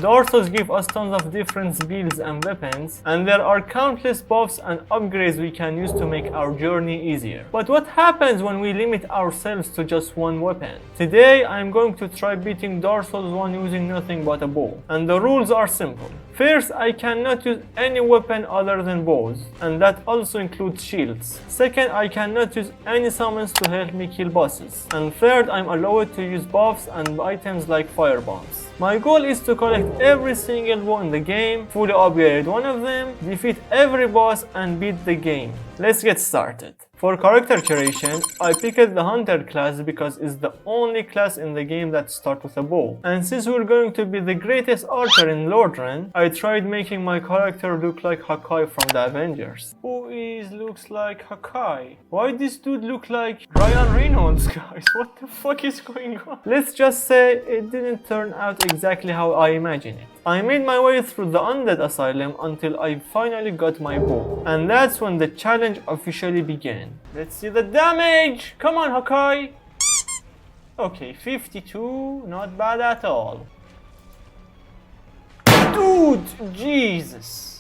Darsos give us tons of different builds and weapons, and there are countless buffs and upgrades we can use to make our journey easier. But what happens when we limit ourselves to just one weapon? Today I'm going to try beating Darsos 1 using nothing but a bow, and the rules are simple. First, I cannot use any weapon other than bows, and that also includes shields. Second, I cannot use any summons to help me kill bosses. And third, I'm allowed to use buffs and items like fire bombs. My goal is to collect every single bow in the game, fully upgrade one of them, defeat every boss and beat the game. Let's get started. For character creation, I picked the Hunter class because it's the only class in the game that starts with a bow. And since we're going to be the greatest archer in Lordran, I tried making my character look like Hakai from the Avengers. Who looks like Hakai? Why this dude look like Ryan Reynolds, guys? What the fuck is going on? Let's just say it didn't turn out exactly how I imagined it. I made my way through the Undead Asylum until I finally got my bow. And that's when the challenge officially began. Let's see the damage! Come on, Hakai! Okay, 52, not bad at all. Dude, Jesus!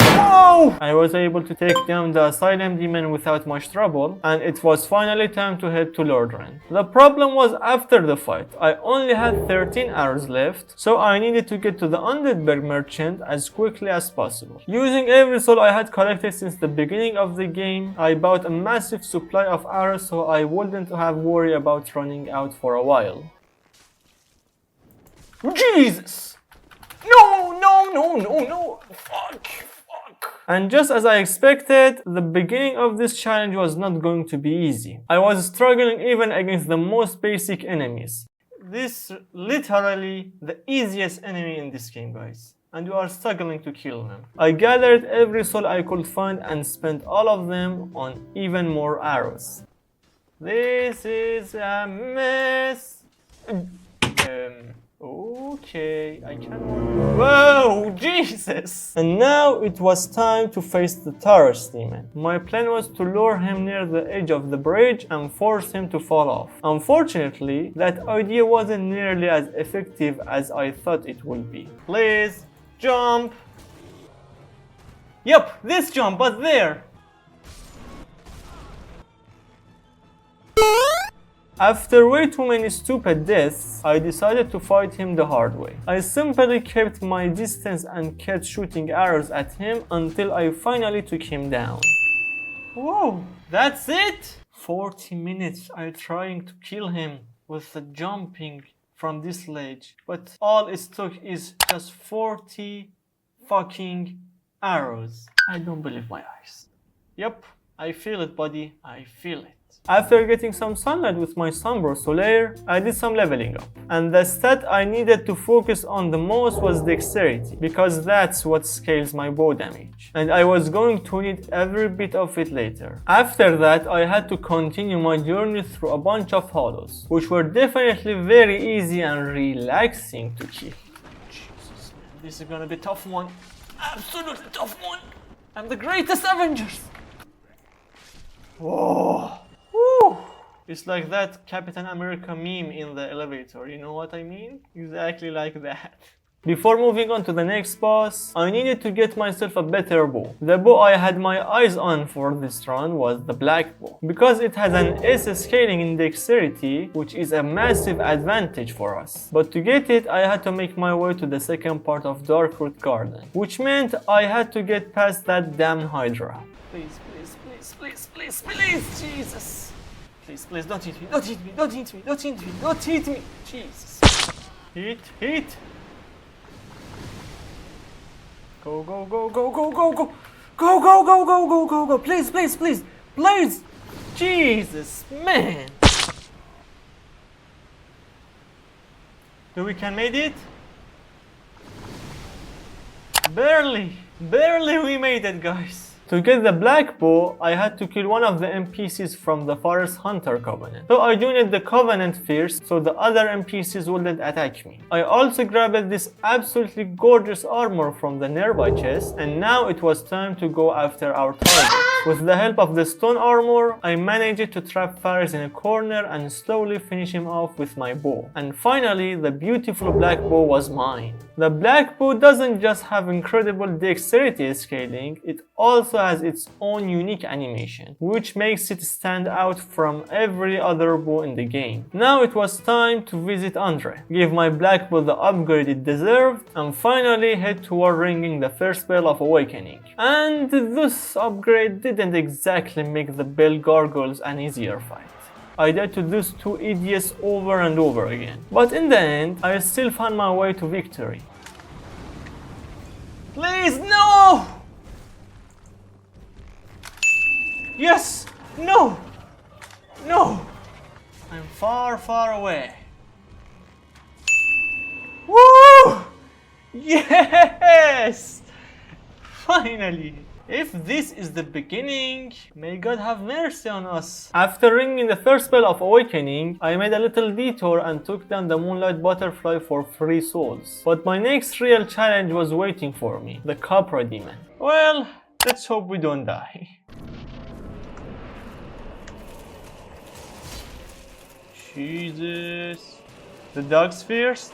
Whoa! I was able to take down the Asylum Demon without much trouble, and it was finally time to head to Lordran. The problem was after the fight, I only had 13 arrows left, so I needed to get to the Undead Berg Merchant as quickly as possible. Using every soul I had collected since the beginning of the game, I bought a massive supply of arrows so I wouldn't have worry about running out for a while. Jesus! No! Fuck! And just as I expected, the beginning of this challenge was not going to be easy. I was struggling even against the most basic enemies. This is literally the easiest enemy in this game, guys. And you are struggling to kill them. I gathered every soul I could find and spent all of them on even more arrows. This is a mess. Okay, I can't. Whoa, Jesus! And now it was time to face the Taurus Demon. My plan was to lure him near the edge of the bridge and force him to fall off. Unfortunately, that idea wasn't nearly as effective as I thought it would be. Please, jump! Yep, this jump, but there! After way too many stupid deaths, I decided to fight him the hard way. I simply kept my distance and kept shooting arrows at him until I finally took him down. Whoa, that's it? 40 minutes I trying to kill him with the jumping from this ledge, but all it took is just 40 fucking arrows. I don't believe my eyes. Yep, I feel it, buddy, I feel it. After getting some sunlight with my Sunbro Solaire, I did some leveling up. And the stat I needed to focus on the most was Dexterity, because that's what scales my bow damage. And I was going to need every bit of it later. After that, I had to continue my journey through a bunch of hollows, which were definitely very easy and relaxing to kill. Jesus, man, this is gonna be a tough one. Absolutely tough one. I'm the greatest Avengers. Whoa. Woo! It's like that Captain America meme in the elevator, you know what I mean? Exactly like that. Before moving on to the next boss, I needed to get myself a better bow. The bow I had my eyes on for this run was the black bow, because it has an S scaling in dexterity, which is a massive advantage for us. But to get it, I had to make my way to the second part of Darkroot Garden, which meant I had to get past that damn Hydra. Please, Jesus. Please, don't hit me, don't hit me, Jesus. Hit. Go, please. Jesus, man. Do we can made it? Barely we made it, guys. To get the black bow, I had to kill one of the NPCs from the Forest Hunter Covenant. So I joined the Covenant first, so the other NPCs wouldn't attack me. I also grabbed this absolutely gorgeous armor from the nearby chest, and now it was time to go after our target. With the help of the stone armor, I managed to trap Faris in a corner and slowly finish him off with my bow. And finally, the beautiful black bow was mine. The black bow doesn't just have incredible dexterity scaling, it also has its own unique animation, which makes it stand out from every other bow in the game. Now it was time to visit Andre, give my black bow the upgrade it deserved, and finally head toward ringing the first bell of awakening. And this upgrade didn't exactly make the bell gargoyles an easier fight. I died to those two idiots over and over again. But in the end, I still found my way to victory. Please, no! Yes! No! No! I'm far, far away. Woo! Yes! Finally! If this is the beginning, may God have mercy on us. After ringing the first bell of awakening, I made a little detour and took down the Moonlight Butterfly for 3 souls. But my next real challenge was waiting for me, the Capra Demon. Well, let's hope we don't die. Jesus. The dog spheres?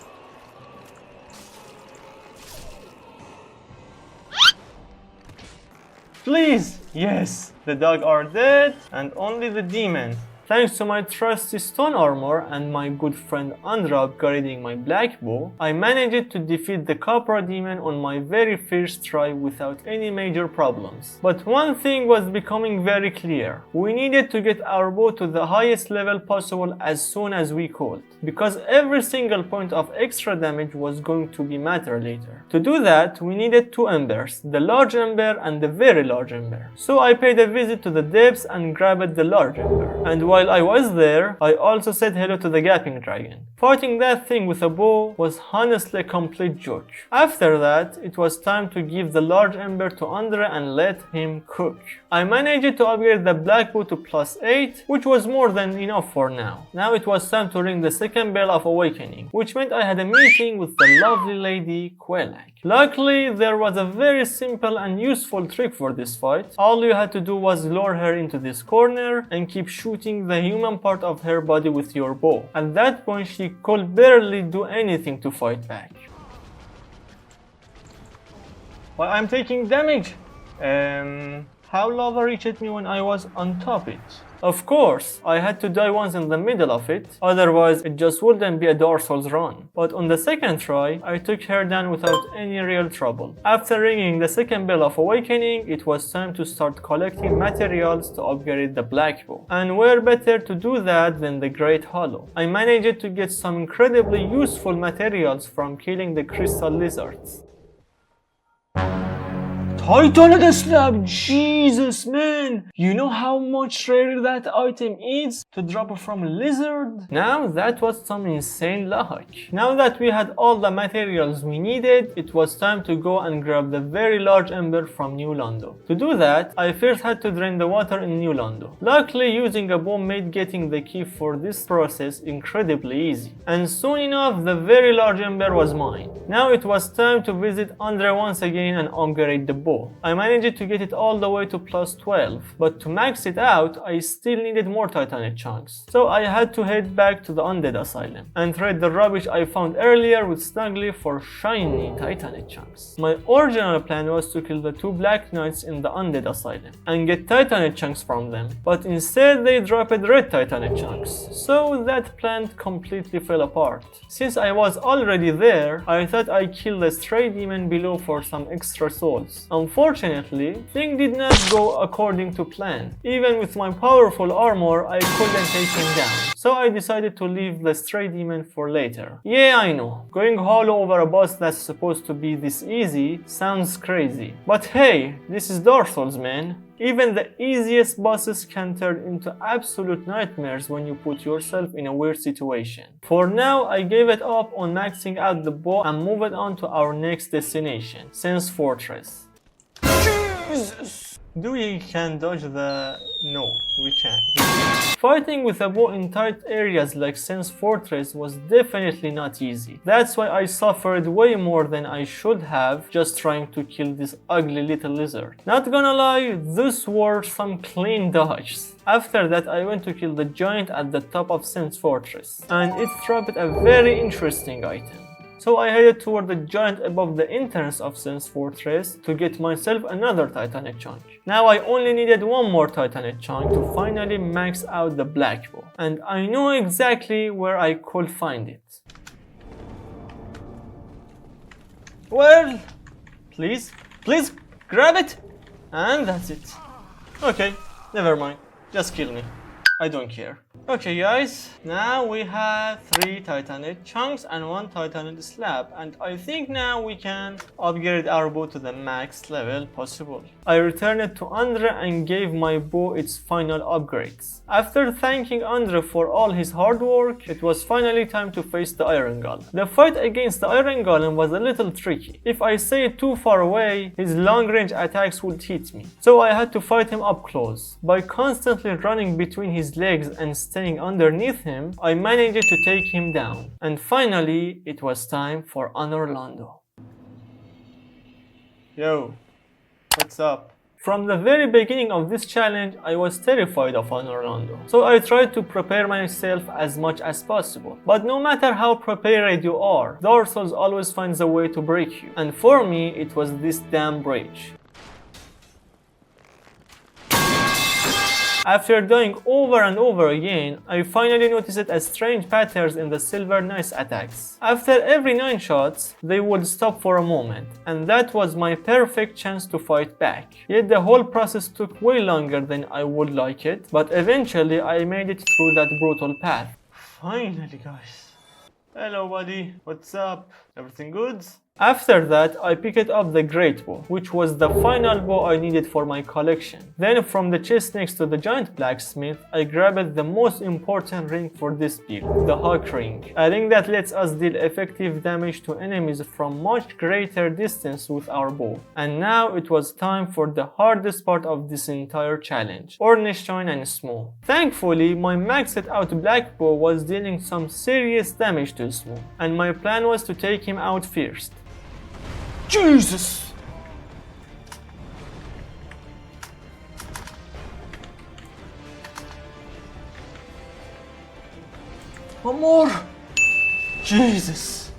Please! Yes! The dog are dead and only the demon. Thanks to my trusty stone armor and my good friend Andra upgrading my black bow, I managed to defeat the Capra Demon on my very first try without any major problems. But one thing was becoming very clear. We needed to get our bow to the highest level possible as soon as we could, because every single point of extra damage was going to be matter later. To do that, we needed 2 embers, the large ember and the very large ember. So I paid a visit to the depths and grabbed the large ember. And while I was there, I also said hello to the Gaping Dragon. Fighting that thing with a bow was honestly a complete joke. After that, it was time to give the large ember to Andre and let him cook. I managed to upgrade the black bow to +8, which was more than enough for now. Now it was time to ring the second bell of awakening, which meant I had a meeting with the lovely lady Quelaag. Luckily, there was a very simple and useful trick for this fight. All you had to do was lure her into this corner and keep shooting the human part of her body with your bow. At that point, she could barely do anything to fight back. Well, I'm taking damage. How lava reached me when I was on top it? Of course, I had to die once in the middle of it, otherwise it just wouldn't be a Dark Souls run. But on the second try, I took her down without any real trouble. After ringing the second bell of awakening, it was time to start collecting materials to upgrade the black bow. And where better to do that than the Great Hollow? I managed to get some incredibly useful materials from killing the crystal lizards. Titan of the slab! Jesus, man! You know how much rarer that item is to drop from a lizard? Now that was some insane luck. Now that we had all the materials we needed, it was time to go and grab the very large ember from New Londo. To do that, I first had to drain the water in New Londo. Luckily, using a bomb made getting the key for this process incredibly easy. And soon enough, the very large ember was mine. Now it was time to visit Andre once again and upgrade the bow. I managed to get it all the way to +12, but to max it out, I still needed more Titanite chunks. So I had to head back to the Undead Asylum and trade the rubbish I found earlier with Snuggly for shiny Titanite chunks. My original plan was to kill the 2 Black Knights in the Undead Asylum and get Titanite chunks from them, but instead they dropped red Titanite chunks. So that plan completely fell apart. Since I was already there, I thought I'd kill the stray demon below for some extra souls. Unfortunately, things did not go according to plan. Even with my powerful armor, I couldn't take him down. So I decided to leave the stray demon for later. Yeah, I know, going hollow over a boss that's supposed to be this easy sounds crazy. But hey, this is Dark Souls, man. Even the easiest bosses can turn into absolute nightmares when you put yourself in a weird situation. For now, I gave it up on maxing out the bow and moved on to our next destination, Sense Fortress. Jesus! Do we can dodge the... No, we can't. Fighting with a bow in tight areas like Sense Fortress was definitely not easy. That's why I suffered way more than I should have just trying to kill this ugly little lizard. Not gonna lie, these were some clean dodges. After that, I went to kill the giant at the top of Sense Fortress, and it dropped a very interesting item. So I headed toward the giant above the entrance of Sense Fortress to get myself another Titanic chunk. Now I only needed one more Titanic chunk to finally max out the black bow, and I knew exactly where I could find it. Well, please grab it, and that's it. Okay, never mind, just kill me. I don't care. Okay guys, now we have 3 Titanite chunks and 1 Titanite slab, and I think now we can upgrade our bow to the max level possible. I returned it to Andre and gave my bow its final upgrades. After thanking Andre for all his hard work, it was finally time to face the Iron Golem. The fight against the Iron Golem was a little tricky. If I stay too far away, his long range attacks would hit me. So I had to fight him up close. By constantly running between his legs and staying underneath him, I managed to take him down. And finally, it was time for Anor Londo. Yo, what's up? From the very beginning of this challenge, I was terrified of Anor Londo. So I tried to prepare myself as much as possible. But no matter how prepared you are, Dark Souls always finds a way to break you. And for me, it was this damn bridge. After dying over and over again, I finally noticed a strange patterns in the Silver Knight's attacks. After every 9 shots, they would stop for a moment, and that was my perfect chance to fight back. Yet the whole process took way longer than I would like it, but eventually I made it through that brutal path. Finally guys. Hello buddy, what's up? Everything good? After that, I picked up the Great Bow, which was the final bow I needed for my collection. Then from the chest next to the giant blacksmith, I grabbed the most important ring for this build, the Hawk Ring. A ring that lets us deal effective damage to enemies from much greater distance with our bow. And now it was time for the hardest part of this entire challenge, Ornstein Smough. Thankfully, my maxed out black bow was dealing some serious damage to Smough, and my plan was to take him out first. Jesus! One more! Jesus!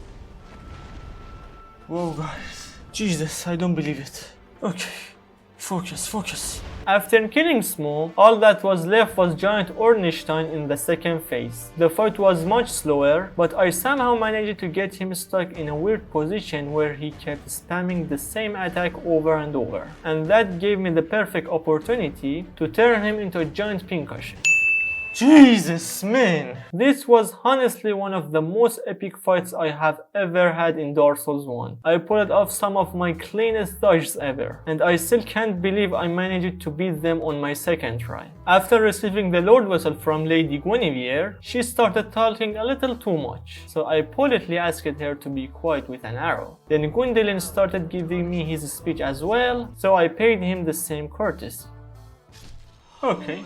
Whoa guys. Jesus, I don't believe it. Okay. Focus. After killing Smough, all that was left was giant Ornstein in the second phase. The fight was much slower, but I somehow managed to get him stuck in a weird position where he kept spamming the same attack over and over. And that gave me the perfect opportunity to turn him into a giant pincushion. Jesus, man! This was honestly one of the most epic fights I have ever had in Dark Souls 1. I pulled off some of my cleanest dodges ever, and I still can't believe I managed to beat them on my second try. After receiving the Lord Vessel from Lady Guinevere, she started talking a little too much, so I politely asked her to be quiet with an arrow. Then Gwyndolin started giving me his speech as well, so I paid him the same courtesy. Okay.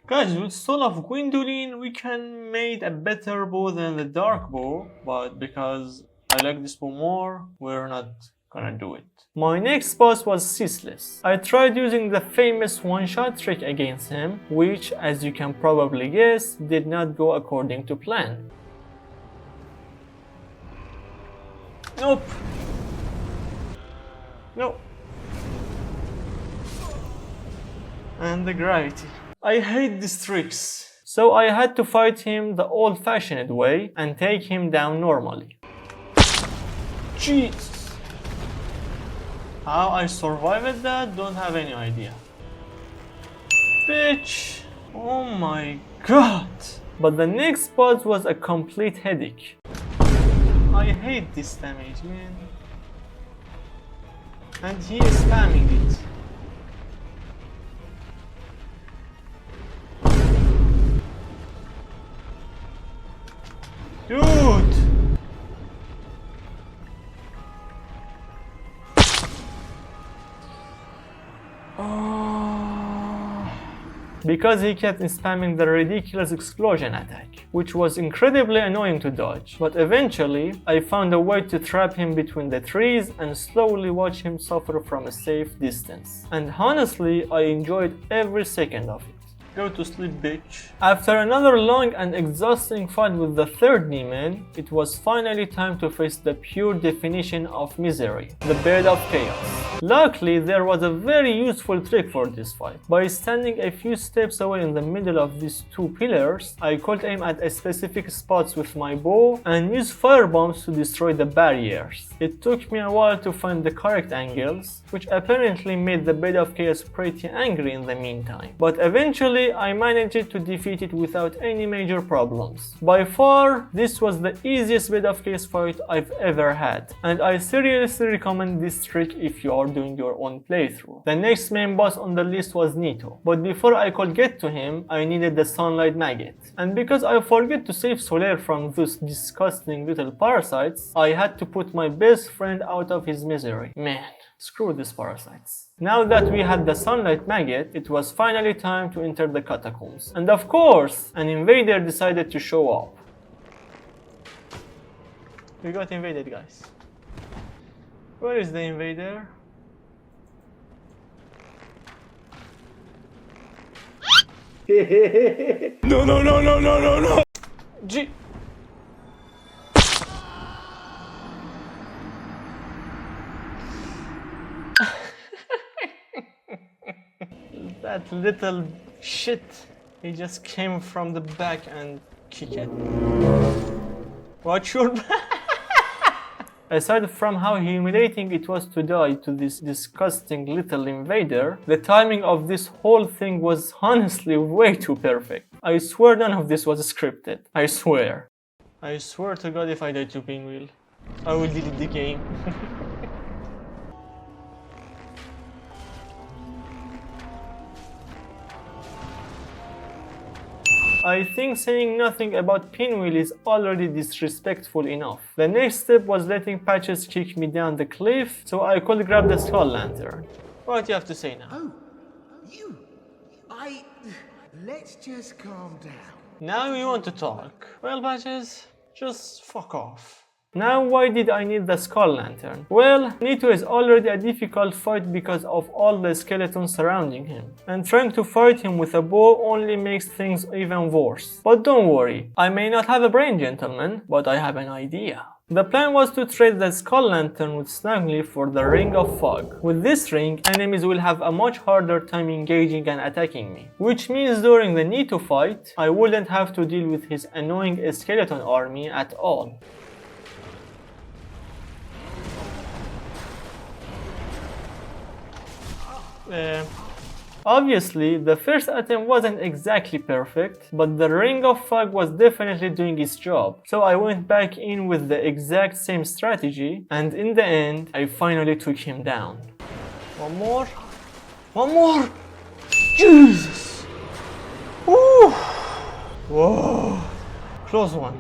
Guys, with Soul of Gwyndolin, we can make a better bow than the dark bow, but because I like this bow more, we're not gonna do it. My next boss was Ceaseless. I tried using the famous one-shot trick against him, which, as you can probably guess, did not go according to plan. Nope. No. And the gravity. I hate these tricks. So I had to fight him the old-fashioned way and take him down normally. Jesus. How I survived that, don't have any idea. Bitch. Oh my god. But the next boss was a complete headache. I hate this damage, man. And he is spamming it. Dude! Oh. because he kept spamming the ridiculous explosion attack, which was incredibly annoying to dodge. But eventually, I found a way to trap him between the trees and slowly watch him suffer from a safe distance. And honestly, I enjoyed every second of it. Go to sleep, bitch. After another long and exhausting fight with the third demon, it was finally time to face the pure definition of misery, the Bed of Chaos. Luckily, there was a very useful trick for this fight. By standing a few steps away in the middle of these two pillars, I could aim at a specific spots with my bow and use fire bombs to destroy the barriers. It took me a while to find the correct angles, which apparently made the Bed of Chaos pretty angry in the meantime. But eventually, I managed to defeat it without any major problems. By far, this was the easiest Bed of Chaos fight I've ever had, and I seriously recommend this trick if you are doing your own playthrough. The next main boss on the list was Nito, but before I could get to him, I needed the Sunlight Maggot. And because I forgot to save Solaire from those disgusting little parasites, I had to put my best friend out of his misery. Man, screw these parasites. Now that we had the Sunlight Maggot, it was finally time to enter the catacombs. And of course, an invader decided to show up. We got invaded, guys. Where is the invader? No. G. That little shit, he just came from the back and kicked it. Watch your back! Aside from how humiliating it was to die to this disgusting little invader, the timing of this whole thing was honestly way too perfect. I swear none of this was scripted. I swear. I swear to God, if I die to Pinwheel, I will delete the game. I think saying nothing about Pinwheel is already disrespectful enough. The next step was letting Patches kick me down the cliff so I could grab the Skull Lantern. What do you have to say now? Oh, you... Let's just calm down. Now you want to talk. Well, Patches, just fuck off. Now, why did I need the Skull Lantern? Well, Nito is already a difficult fight because of all the skeletons surrounding him, and trying to fight him with a bow only makes things even worse. But don't worry, I may not have a brain, gentlemen, but I have an idea. The plan was to trade the Skull Lantern with Snuggly for the Ring of Fog. With this ring, enemies will have a much harder time engaging and attacking me, which means during the Nito fight, I wouldn't have to deal with his annoying skeleton army at all. Obviously, the first attempt wasn't exactly perfect, but the Ring of Fog was definitely doing its job. So I went back in with the exact same strategy, and in the end, I finally took him down. One more. One more! Jesus! Woo! Whoa! Close one.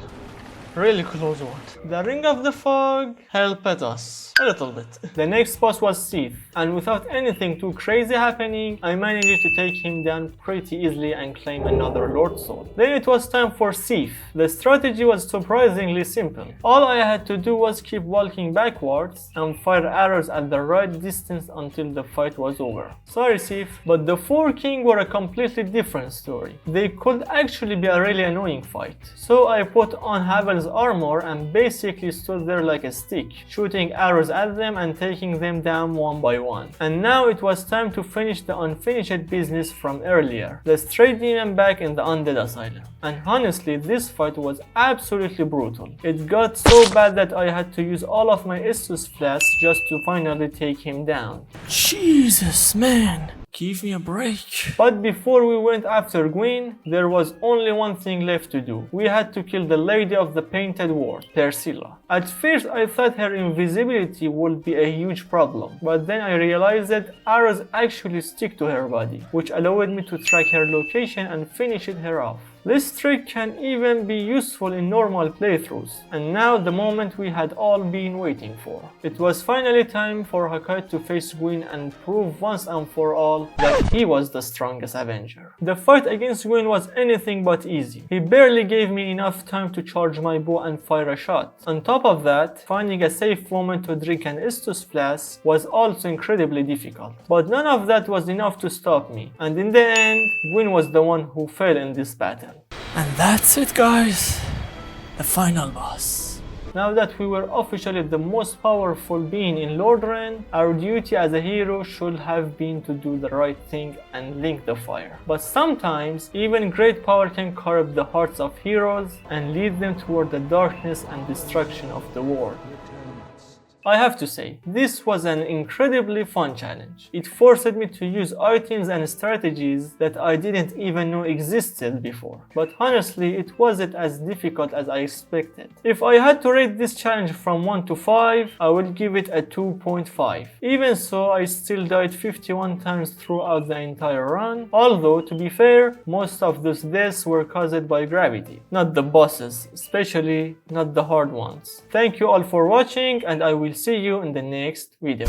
Really close one. The Ring of the Fog helped us a little bit. The next boss was Seath, and without anything too crazy happening, I managed to take him down pretty easily and claim another Lord Soul. Then it was time for Seath. The strategy was surprisingly simple. All I had to do was keep walking backwards and fire arrows at the right distance until the fight was over. Sorry Seath, but the Four King were a completely different story. They could actually be a really annoying fight. So I put on Havel's armor and basically stood there like a stick, shooting arrows at them and taking them down one by one. And now it was time to finish the unfinished business from earlier, the Stray Demon back in the Undead Asylum. And honestly, this fight was absolutely brutal. It got so bad that I had to use all of my Estus flasks just to finally take him down. Jesus, man! Give me a break. But before we went after Gwyn, there was only one thing left to do. We had to kill the Lady of the Painted World, Priscilla. At first I thought her invisibility would be a huge problem, but then I realized that arrows actually stick to her body, which allowed me to track her location and finish her off. This trick can even be useful in normal playthroughs, and now the moment we had all been waiting for. It was finally time for Hakai to face Gwyn and prove once and for all that he was the strongest Avenger. The fight against Gwyn was anything but easy. He barely gave me enough time to charge my bow and fire a shot. On top of that, finding a safe moment to drink an Estus flask was also incredibly difficult. But none of that was enough to stop me, and in the end, Gwyn was the one who fell in this battle. And that's it, guys. The final boss. Now that we were officially the most powerful being in Lordran, our duty as a hero should have been to do the right thing and link the fire. But sometimes, even great power can corrupt the hearts of heroes and lead them toward the darkness and destruction of the world. I have to say, this was an incredibly fun challenge. It forced me to use items and strategies that I didn't even know existed before. But honestly, it wasn't as difficult as I expected. If I had to rate this challenge from 1 to 5, I would give it a 2.5. Even so, I still died 51 times throughout the entire run, although to be fair, most of those deaths were caused by gravity, not the bosses, especially not the hard ones. Thank you all for watching, and I will see you in the next video.